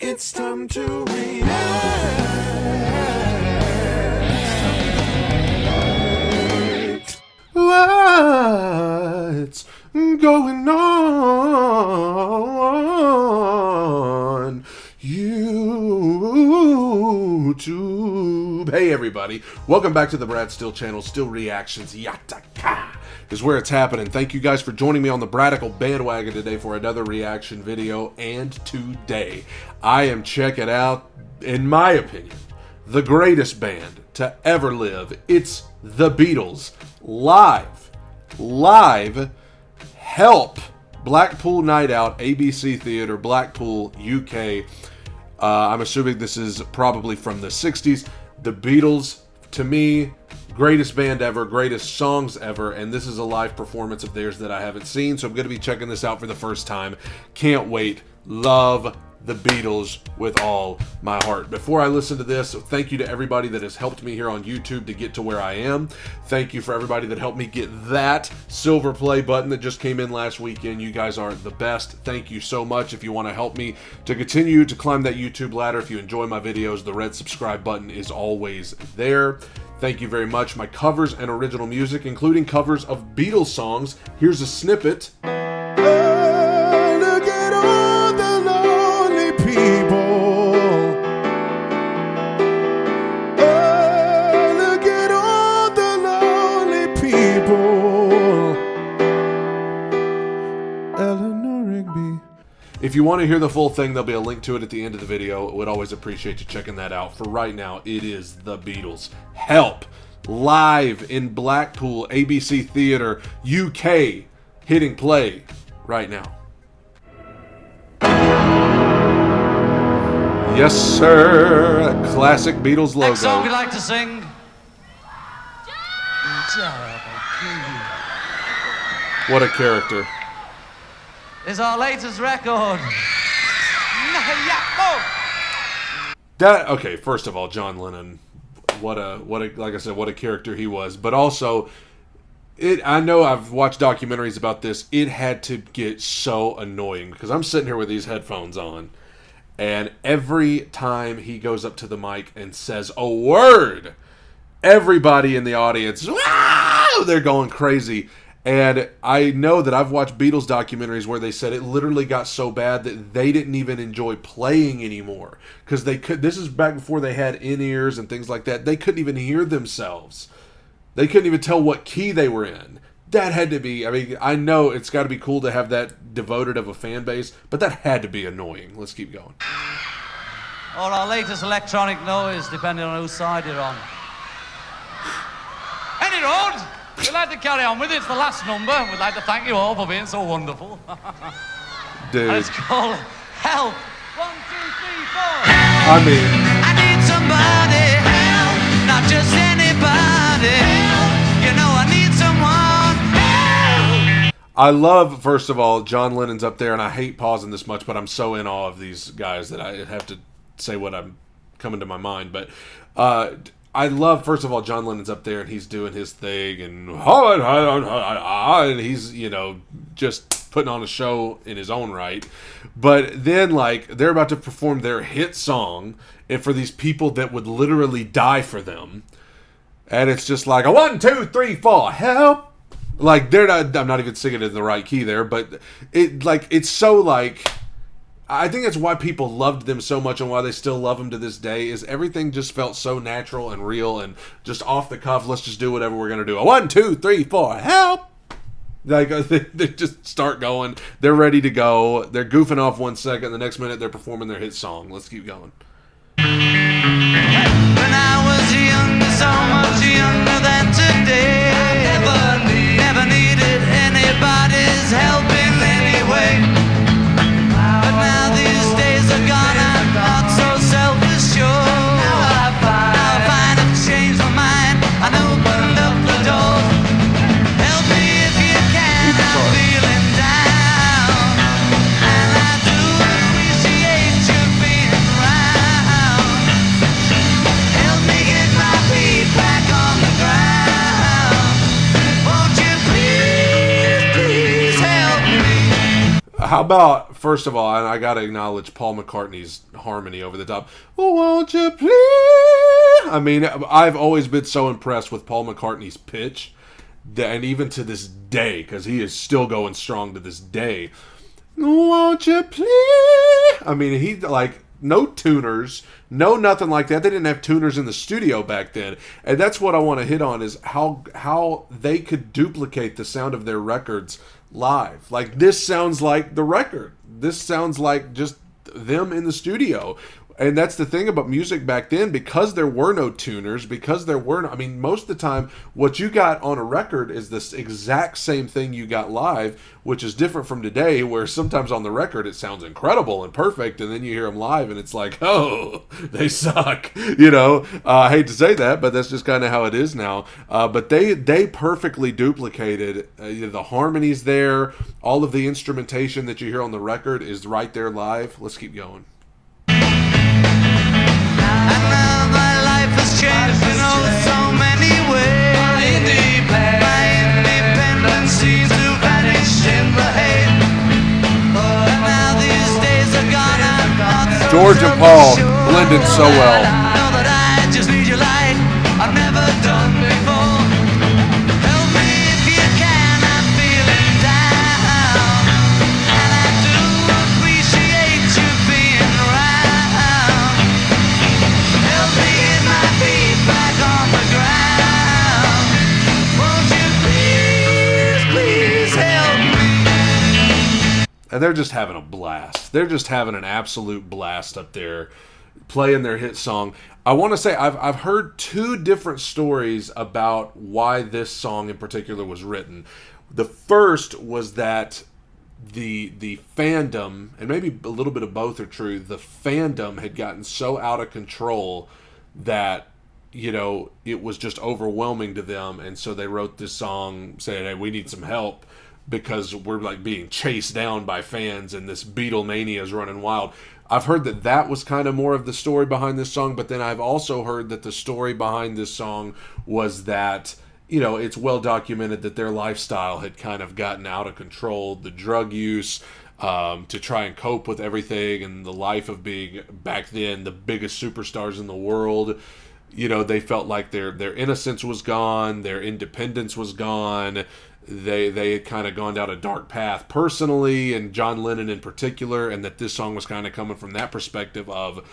It's time to react. What's going on YouTube? Hey everybody, welcome back to the Brad Steele channel. Steele Reactions Yataka is where it's happening. Thank you guys for joining me on the Bradical bandwagon today for another reaction video. And today I am checking out, in my opinion, the greatest band to ever live. It's the Beatles live Help, Blackpool Night Out, ABC Theatre, Blackpool, UK. I'm assuming this is probably from the 60s. The Beatles, to me, greatest band ever, greatest songs ever, and this is a live performance of theirs that I haven't seen, so I'm going to be checking this out for the first time. Can't wait. Love the Beatles with all my heart. Before I listen to this, thank you to everybody that has helped me here on YouTube to get to where I am. Thank you for everybody that helped me get that silver play button that just came in last weekend. You guys are the best. Thank you so much. If you want to help me to continue to climb that YouTube ladder, if you enjoy my videos, the red subscribe button is always there. Thank you very much. My covers and original music, including covers of Beatles songs. Here's a snippet. Look at all the lonely people. Oh, look at all the lonely people. Eleanor Rigby. If you want to hear the full thing, there'll be a link to it at the end of the video. I would always appreciate you checking that out. For right now, it is the Beatles. Help, live in Blackpool, ABC Theatre, UK, hitting play right now. Yes, sir. A classic Beatles logo. Next song we'd like to sing. What a character. Is our latest record. That, okay, first of all, John Lennon, what a like I said, what a character he was. But also, I know I've watched documentaries about this. It had to get so annoying because I'm sitting here with these headphones on, and every time he goes up to the mic and says a word, everybody in the audience, wow, they're going crazy. And I know that I've watched Beatles documentaries where they said it literally got so bad that they didn't even enjoy playing anymore because they could. This is back before they had in-ears and things like that. They couldn't even hear themselves. They couldn't even tell what key they were in. That had to be, I mean, I know it's got to be cool to have that devoted of a fan base, but that had to be annoying. Let's keep going. Or our latest electronic noise, depending on whose side you're on. Any road, we'd like to carry on with it. It's the last number. We'd like to thank you all for being so wonderful. Dude. And it's called Help. 1, 2, 3, 4. I mean, I need somebody help, not just anybody help. You know I need someone help. I love, first of all, John Lennon's up there, and I hate pausing this much, but I'm so in awe of these guys that I have to say what I'm coming to my mind. But I love, first of all, John Lennon's up there, and he's doing his thing, and he's, you know, just putting on a show in his own right. But then, like, they're about to perform their hit song, and for these people that would literally die for them, and it's just like a 1, 2, 3, 4, help. Like, they're not, I'm not even singing it in the right key there, but it, like, it's so, like, I think that's why people loved them so much and why they still love them to this day, is everything just felt so natural and real and just off the cuff. Let's just do whatever we're going to do. A 1, 2, 3, 4, help. Like, they just start going. They're ready to go. They're goofing off 1 second. The next minute, they're performing their hit song. Let's keep going. When I was young, so much younger than today, I never needed anybody's help in any way. But now these days are gone, I'm not so self-assured. Now I find I've changed my mind and opened up the door. Help me if you can, I'm feeling down, and I do appreciate you being around. Help me get my feet back on the ground. Won't you please, please help How about, first of all, and I got to acknowledge Paul McCartney's harmony over the top. Oh, won't you please? I mean, I've always been so impressed with Paul McCartney's pitch, and even to this day, because he is still going strong to this day. Won't you please? I mean, he, like, no tuners, no nothing like that. They didn't have tuners in the studio back then. And that's what I want to hit on, is how they could duplicate the sound of their records live. Like, this sounds like the record. This sounds like just them in the studio. And that's the thing about music back then, because there were no tuners, because there were no, I mean, most of the time, what you got on a record is this exact same thing you got live, which is different from today, where sometimes on the record it sounds incredible and perfect, and then you hear them live and it's like, oh, they suck. You know, I hate to say that, but that's just kind of how it is now. But they perfectly duplicated the harmonies there. All of the instrumentation that you hear on the record is right there live. Let's keep going. And now my life has changed in oh so many ways. My independence seems to vanish in the hate. But now these days are gone, I'm not so George and Paul self-assured. blended so well. Know that I just need your light, I've never done before. Help me if you can, I'm feeling down. And I do appreciate you being around. Help me get my feet back on the ground. Won't you please, please help me? And they're just having a blast. They're just having an absolute blast up there, playing their hit song. I want to say I've heard two different stories about why this song in particular was written. The first was that the fandom, and maybe a little bit of both are true, the fandom had gotten so out of control that, you know, it was just overwhelming to them, and so they wrote this song saying, hey, we need some help because we're like being chased down by fans and this Beatlemania is running wild. I've heard that was kind of more of the story behind this song, but then I've also heard that the story behind this song was that, you know, it's well documented that their lifestyle had kind of gotten out of control, the drug use, to try and cope with everything, and the life of being, back then, the biggest superstars in the world. You know, they felt like their innocence was gone, their independence was gone. They had kind of gone down a dark path personally, and John Lennon in particular, and that this song was kind of coming from that perspective of,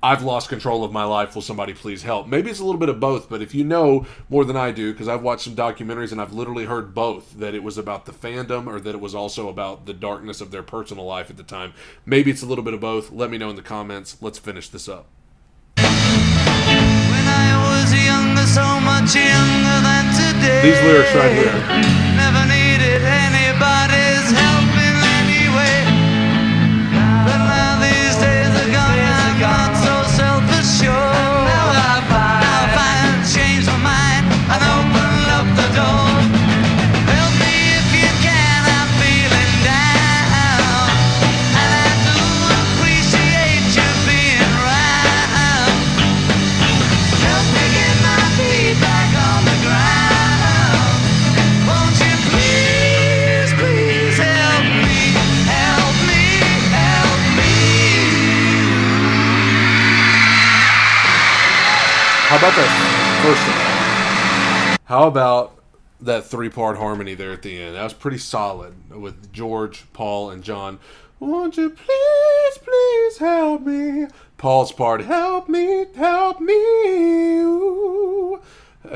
I've lost control of my life, will somebody please help? Maybe it's a little bit of both, but if you know more than I do, because I've watched some documentaries and I've literally heard both, that it was about the fandom or that it was also about the darkness of their personal life at the time. Maybe it's a little bit of both. Let me know in the comments. Let's finish this up. When I was younger, so much younger than today. These lyrics right here. Never needed anybody's help in any way. But now these days are gone, I'm not so self-assured. Now I find change my mind and open up the door. Help me if you can, I'm feeling down. And I do appreciate you being around. Help me get my feet back on the ground. Won't you please, please help me, help me, help me. How about that first one? How about that three-part harmony there at the end? That was pretty solid with George, Paul, and John. Won't you please, please help me? Paul's part, help me, ooh.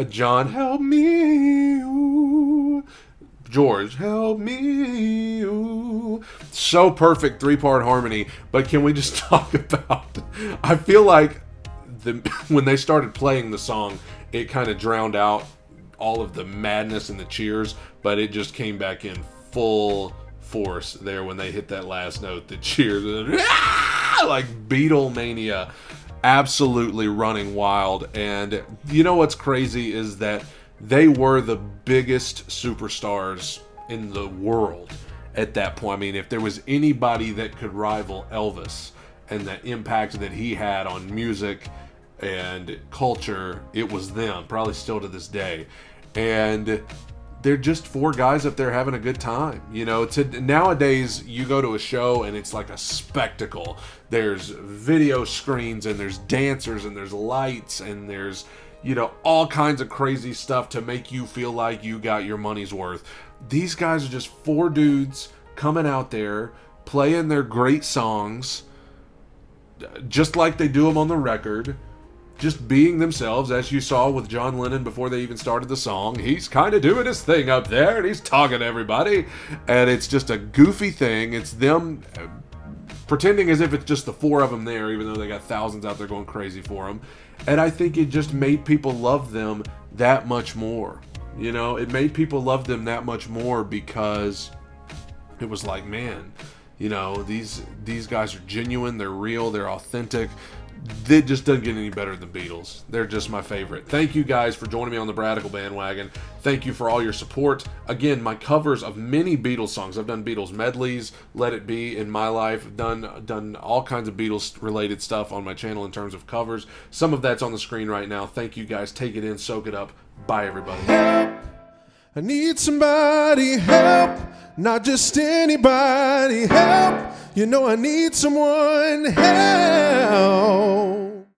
John, help me, ooh. George, help me, ooh. So perfect three-part harmony. But can we just talk about, I feel like when they started playing the song, it kind of drowned out all of the madness and the cheers, but it just came back in full force there when they hit that last note, the cheers, like Beatlemania, absolutely running wild. And you know what's crazy is that they were the biggest superstars in the world at that point. I mean, if there was anybody that could rival Elvis and the impact that he had on music and culture, it was them, probably still to this day. And they're just four guys up there having a good time. You know, nowadays you go to a show and it's like a spectacle. There's video screens and there's dancers and there's lights and there's, you know, all kinds of crazy stuff to make you feel like you got your money's worth. These guys are just four dudes coming out there, playing their great songs, just like they do them on the record, just being themselves, as you saw with John Lennon before they even started the song. He's kind of doing his thing up there, and he's talking to everybody, and it's just a goofy thing. It's them pretending as if it's just the four of them there, even though they got thousands out there going crazy for them. And I think it just made people love them that much more. You know, it made people love them that much more because it was like, man, you know, these guys are genuine, they're real, they're authentic. It just doesn't get any better than Beatles. They're just my favorite. Thank you guys for joining me on the Bradical bandwagon. Thank you for all your support. Again, my covers of many Beatles songs. I've done Beatles medleys, Let It Be in my life. Done all kinds of Beatles related stuff on my channel in terms of covers. Some of that's on the screen right now. Thank you guys. Take it in, soak it up. Bye, everybody. Help! I need somebody help, not just anybody help. You know I need someone help.